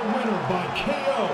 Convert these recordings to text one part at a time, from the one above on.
your winner by KO.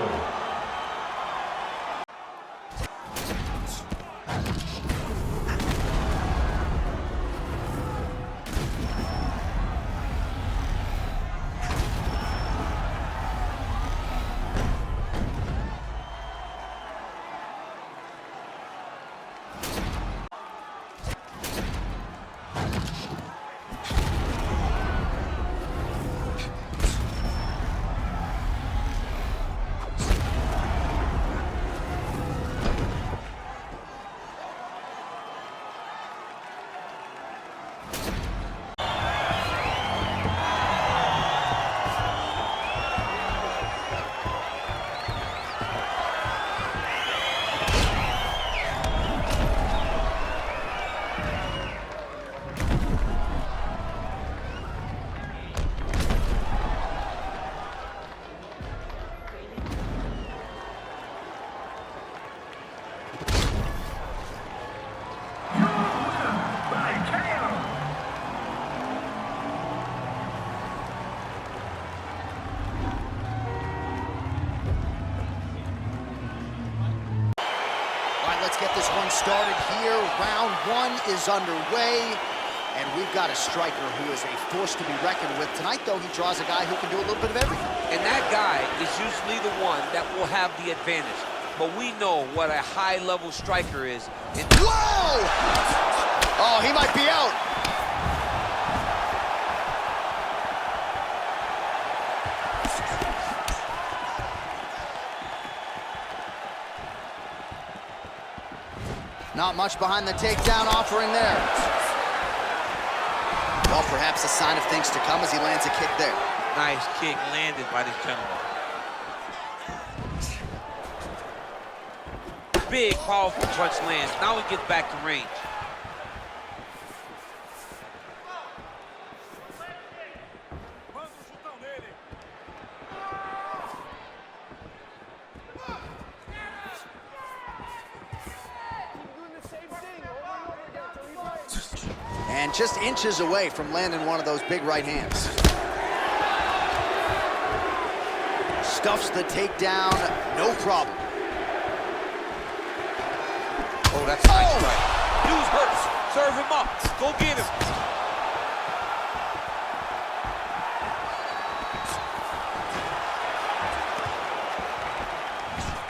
Let's get this one started here. Round one is underway, and we've got a striker who is a force to be reckoned with. Tonight, though, he draws a guy who can do a little bit of everything. And that guy is usually the one that will have the advantage. But we know what a high-level striker is. Whoa! Oh, he might be out. Not much behind the takedown offering there. Well, perhaps a sign of things to come as he lands a kick there. Nice kick landed by this gentleman. Big, powerful punch lands. Now he gets back to range. And just inches away from landing one of those big right hands. Stuffs the takedown, no problem. Oh, that's nice strike. Dude's hurt. Serve him up. Go get him.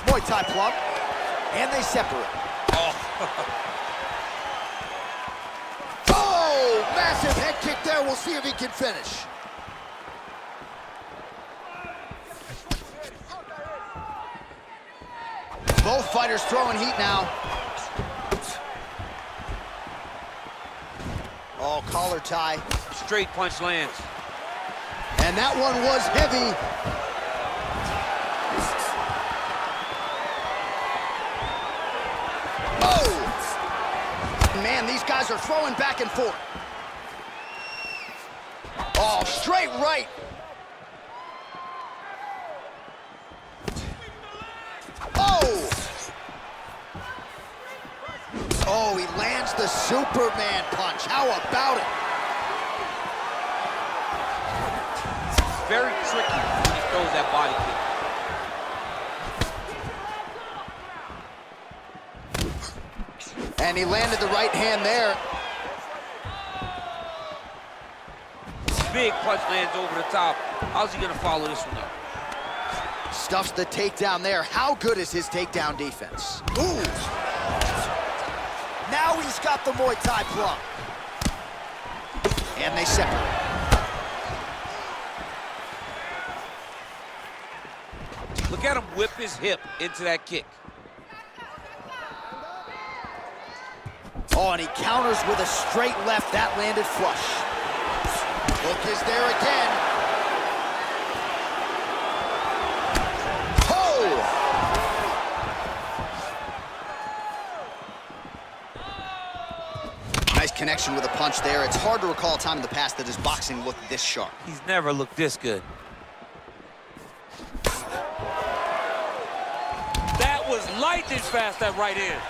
Muay Thai plug. And they separate. Oh. Massive head kick there. We'll see if he can finish. Both fighters throwing heat now. Oh, collar tie. Straight punch lands. And that one was heavy. Oh! Man, these guys are throwing back and forth. Oh, straight right. Oh! Oh, he lands the Superman punch. How about it? Very tricky when he throws that body kick. And he landed the right hand there. Big punch lands over the top. How's he gonna follow this one up? Stuffs the takedown there. How good is his takedown defense? Ooh! Now he's got the Muay Thai plug. And they separate. Look at him whip his hip into that kick. Oh, and he counters with a straight left. That landed flush. Hook is there again. Oh! Nice connection with a punch there. It's hard to recall a time in the past that his boxing looked this sharp. He's never looked this good. That was lightning fast, that right hand.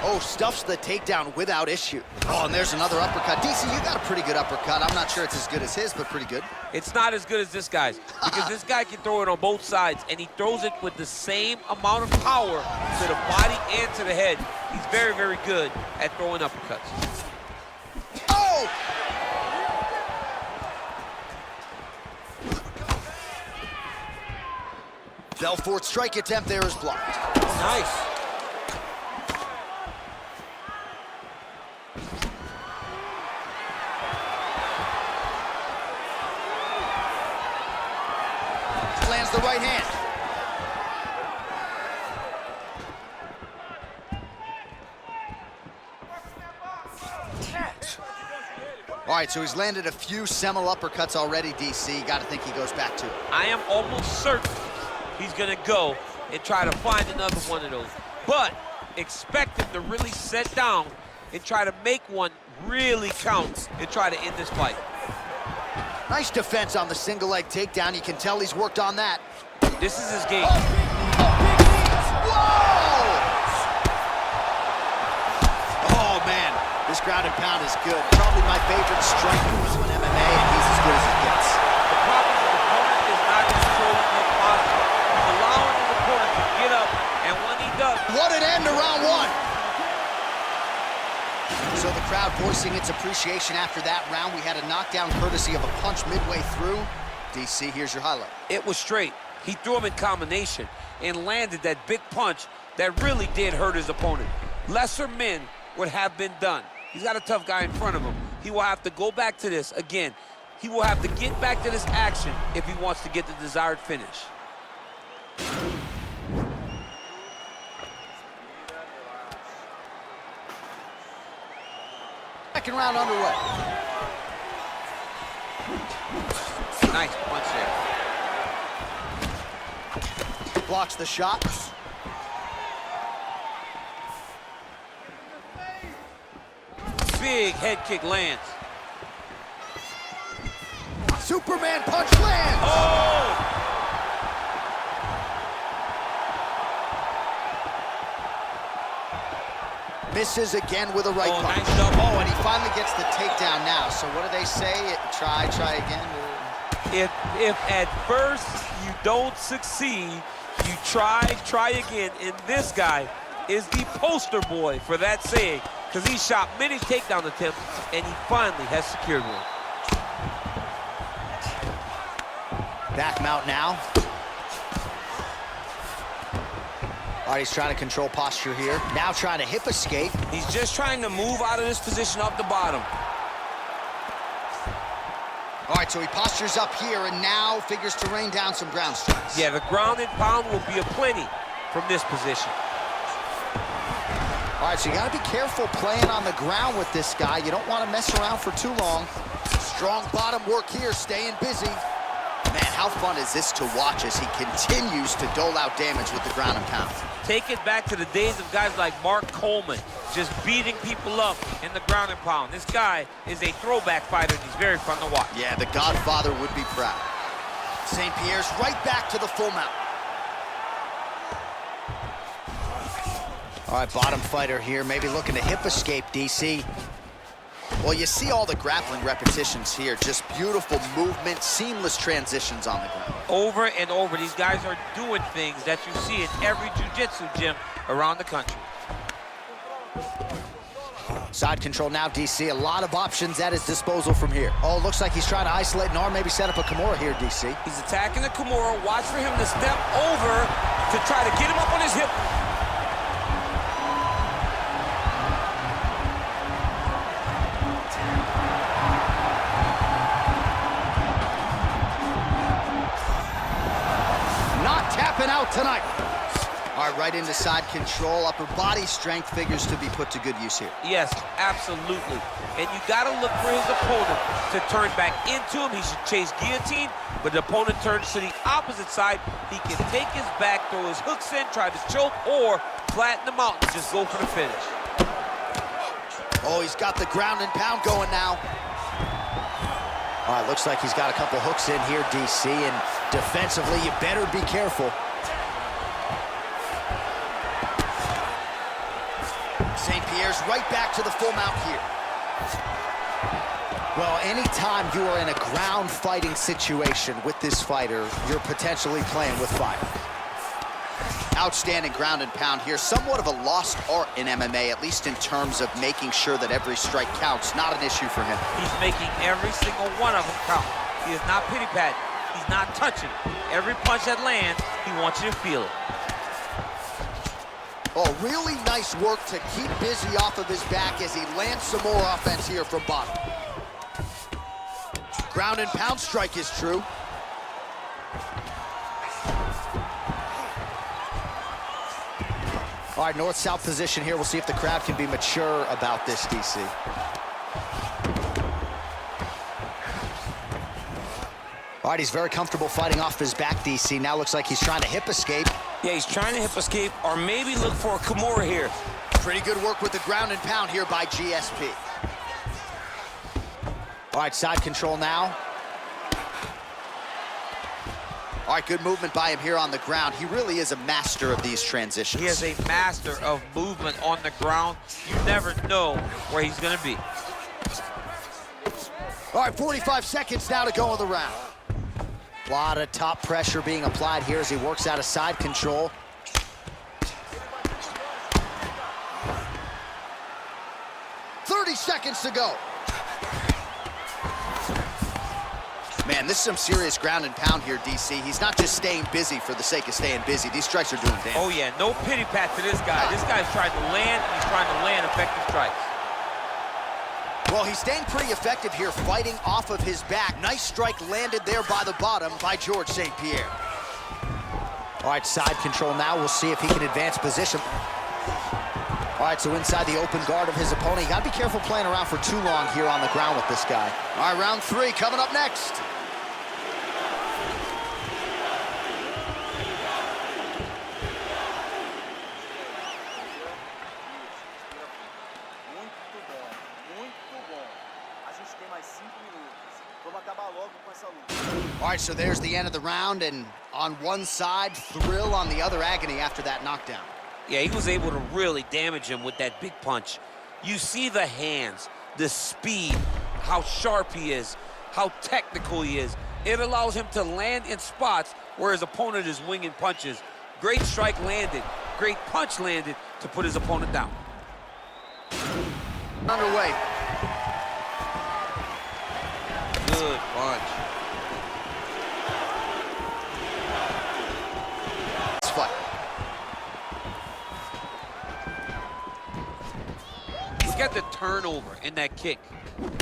Oh, stuffs the takedown without issue. Oh, and there's another uppercut. DC, you got a pretty good uppercut. I'm not sure it's as good as his, but pretty good. It's not as good as this guy's, because this guy can throw it on both sides, and he throws it with the same amount of power to the body and to the head. He's very, very good at throwing uppercuts. Oh! Belfort's strike attempt there is blocked. Nice. Lands the right hand. All right, so he's landed a few seminal uppercuts already, DC. Got to think he goes back to it. I am almost certain he's gonna go and try to find another one of those. But expect him to really set down and try to make one really count and try to end this fight. Nice defense on the single leg takedown. You can tell he's worked on that. This is his game. Whoa! Oh, man. This ground and pound is good. Probably my favorite strike moves in MMA, and he's as good as it gets. The problem is the opponent is not controlling his posture. He's allowing his opponent to get up, and when he does... What an end to round one! So the crowd voicing its appreciation after that round. We had a knockdown courtesy of a punch midway through. DC, here's your highlight. It was straight. He threw him in combination and landed that big punch that really did hurt his opponent. Lesser men would have been done. He's got a tough guy in front of him. He will have to go back to this again. He will have to get back to this action if he wants to get the desired finish. Second round underway. Nice punch there. Blocks the shot. Big head kick lands. Superman punch lands. Oh! Misses again with a right punch. Nice double. Oh, and he finally gets the takedown now. So what do they say? Try again? If at first you don't succeed, you try again. And this guy is the poster boy for that saying, because he shot many takedown attempts, and he finally has secured one. Back mount now. All right, he's trying to control posture here. Now trying to hip escape. He's just trying to move out of this position up the bottom. All right, so he postures up here and now figures to rain down some ground strikes. Yeah, the ground and pound will be aplenty from this position. All right, so you got to be careful playing on the ground with this guy. You don't want to mess around for too long. Strong bottom work here, staying busy. Man, how fun is this to watch as he continues to dole out damage with the ground and pound. Take it back to the days of guys like Mark Coleman, just beating people up in the ground and pound. This guy is a throwback fighter, and he's very fun to watch. Yeah, the Godfather would be proud. St. Pierre's right back to the full mount. All right, bottom fighter here, maybe looking to hip escape, DC. Well, you see all the grappling repetitions here. Just beautiful movement, seamless transitions on the ground. Over and over, these guys are doing things that you see in every jiu-jitsu gym around the country. Side control now, DC. A lot of options at his disposal from here. Oh, looks like he's trying to isolate an arm, maybe set up a Kimura here, DC. He's attacking the Kimura. Watch for him to step over to try to get him up on his hip. Out tonight. All right, right into side control. Upper body strength figures to be put to good use here. Yes, absolutely. And you got to look for his opponent to turn back into him. He should chase guillotine, but the opponent turns to the opposite side. He can take his back, throw his hooks in, try to choke, or flatten him out and just go for the finish. Oh, he's got the ground and pound going now. All right, looks like he's got a couple hooks in here, DC, and defensively, you better be careful. St. Pierre's right back to the full mount here. Well, anytime you are in a ground fighting situation with this fighter, you're potentially playing with fire. Outstanding ground and pound here. Somewhat of a lost art in MMA, at least in terms of making sure that every strike counts. Not an issue for him. He's making every single one of them count. He is not pity-patting. He's not touching. Every punch that lands, he wants you to feel it. Oh, really nice work to keep busy off of his back as he lands some more offense here from bottom. Ground and pound strike is true. All right, north-south position here. We'll see if the crowd can be mature about this, DC. All right, he's very comfortable fighting off his back, DC. Now looks like he's trying to hip escape. Yeah, he's trying to hip escape or maybe look for a Kimura here. Pretty good work with the ground and pound here by GSP. All right, side control now. All right, good movement by him here on the ground. He really is a master of these transitions. He is a master of movement on the ground. You never know where he's going to be. All right, 45 seconds now to go in the round. A lot of top pressure being applied here as he works out of side control. Seconds to go. Man, this is some serious ground and pound here, DC. He's not just staying busy for the sake of staying busy. These strikes are doing damage. Oh, yeah, no pity pat to this guy. This guy's trying to land, and he's trying to land effective strikes. Well, he's staying pretty effective here, fighting off of his back. Nice strike landed there by the bottom by George St. Pierre. All right, side control now. We'll see if he can advance position. All right, so inside the open guard of his opponent. You got to be careful playing around for too long here on the ground with this guy. All right, round 3 coming up next. All right, so there's the end of the round, and on one side, thrill, on the other, agony after that knockdown. Yeah, he was able to really damage him with that big punch. You see the hands, the speed, how sharp he is, how technical he is. It allows him to land in spots where his opponent is winging punches. Great strike landed, great punch landed to put his opponent down. Underway. Good punch. Fight. Look at the turnover in that kick. Huge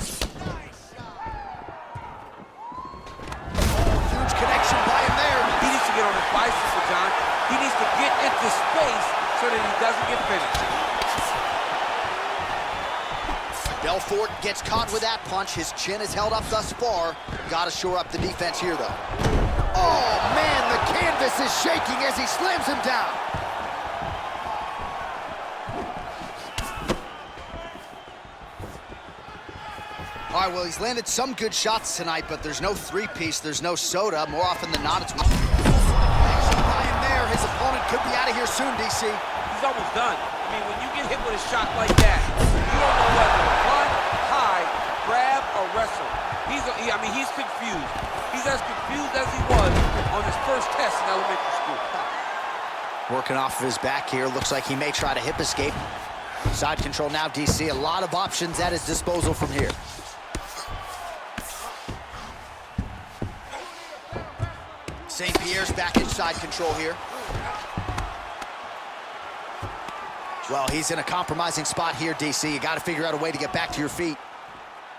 connection by him there. He needs to get on his bicycle, John. He needs to get into space so that he doesn't get finished. Belfort gets caught with that punch. His chin is held up thus far. Got to shore up the defense here, though. Oh, man, the canvas is shaking as he slams him down. All right, well, he's landed some good shots tonight, but there's no three-piece, there's no soda. More often than not, it's... Action by him there. His opponent could be out of here soon, DC. He's almost done. I mean, when you get hit with a shot like that, you don't know whether to run, hide, grab, or wrestle. He's confused. He's as confused as he was on his first test in elementary school. Working off of his back here. Looks like he may try to hip escape. Side control now, DC. A lot of options at his disposal from here. St. Pierre's back in side control here. Well, he's in a compromising spot here, DC. You got to figure out a way to get back to your feet.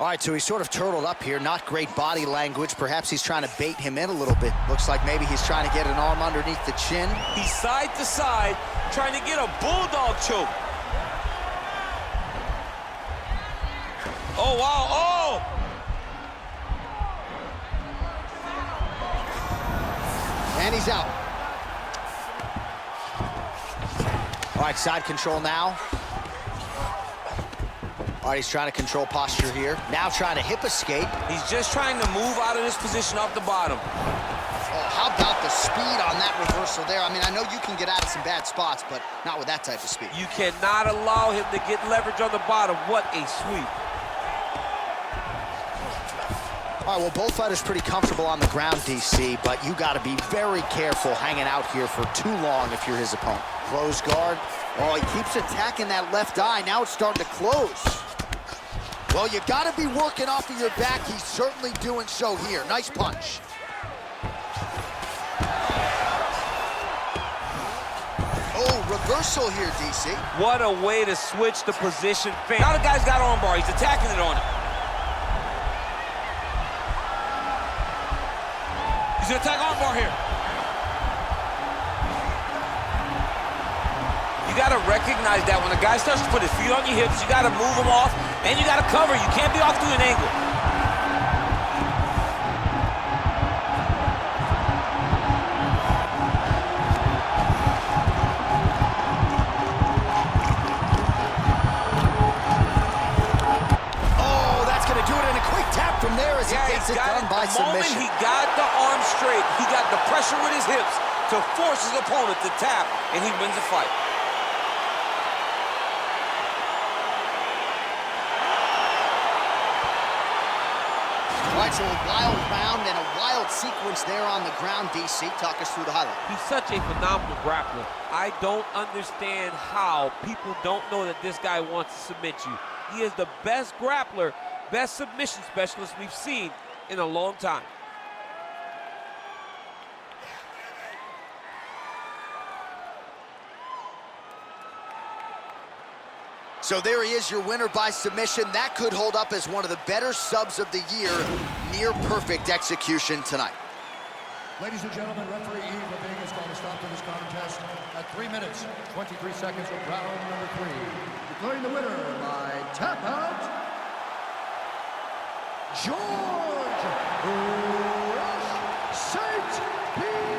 All right, so he's sort of turtled up here. Not great body language. Perhaps he's trying to bait him in a little bit. Looks like maybe he's trying to get an arm underneath the chin. He's side to side, trying to get a bulldog choke. Oh, wow, oh! And he's out. All right, side control now. All right, he's trying to control posture here. Now trying to hip escape. He's just trying to move out of this position off the bottom. Oh, how about the speed on that reversal there? I mean, I know you can get out of some bad spots, but not with that type of speed. You cannot allow him to get leverage on the bottom. What a sweep. All right, well, both fighters pretty comfortable on the ground, DC, but you got to be very careful hanging out here for too long if you're his opponent. Close guard. Oh, he keeps attacking that left eye. Now it's starting to close. Well, you got to be working off of your back. He's certainly doing so here. Nice punch. Oh, reversal here, DC. What a way to switch the position. Now the guy's got armbar. He's attacking it on him. He's gonna attack armbar here. You gotta recognize that when a guy starts to put his feet on your hips, you gotta move him off, and you gotta cover. You can't be off to an angle. Oh, that's gonna do it in a quick tap from there as he gets it done by submission. The moment he got the arm straight, he got the pressure with his hips to force his opponent to tap, and he wins the fight. All right, so a wild round and a wild sequence there on the ground, DC. Talk us through the highlight. He's such a phenomenal grappler. I don't understand how people don't know that this guy wants to submit you. He is the best grappler, best submission specialist we've seen in a long time. So there he is, your winner by submission. That could hold up as one of the better subs of the year. Near perfect execution tonight. Ladies and gentlemen, referee Eve Levine is going to stop to this contest at 3 minutes, 23 seconds of round number 3. Declaring the winner by tap out, George Rush St. Pierre.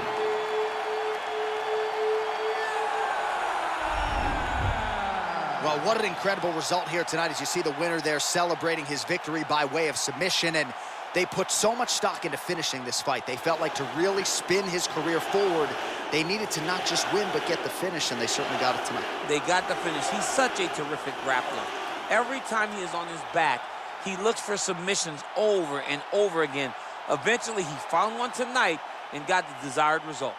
Well, what an incredible result here tonight as you see the winner there celebrating his victory by way of submission, and they put so much stock into finishing this fight. They felt like to really spin his career forward, they needed to not just win, but get the finish, and they certainly got it tonight. They got the finish. He's such a terrific grappler. Every time he is on his back, he looks for submissions over and over again. Eventually, he found one tonight and got the desired result.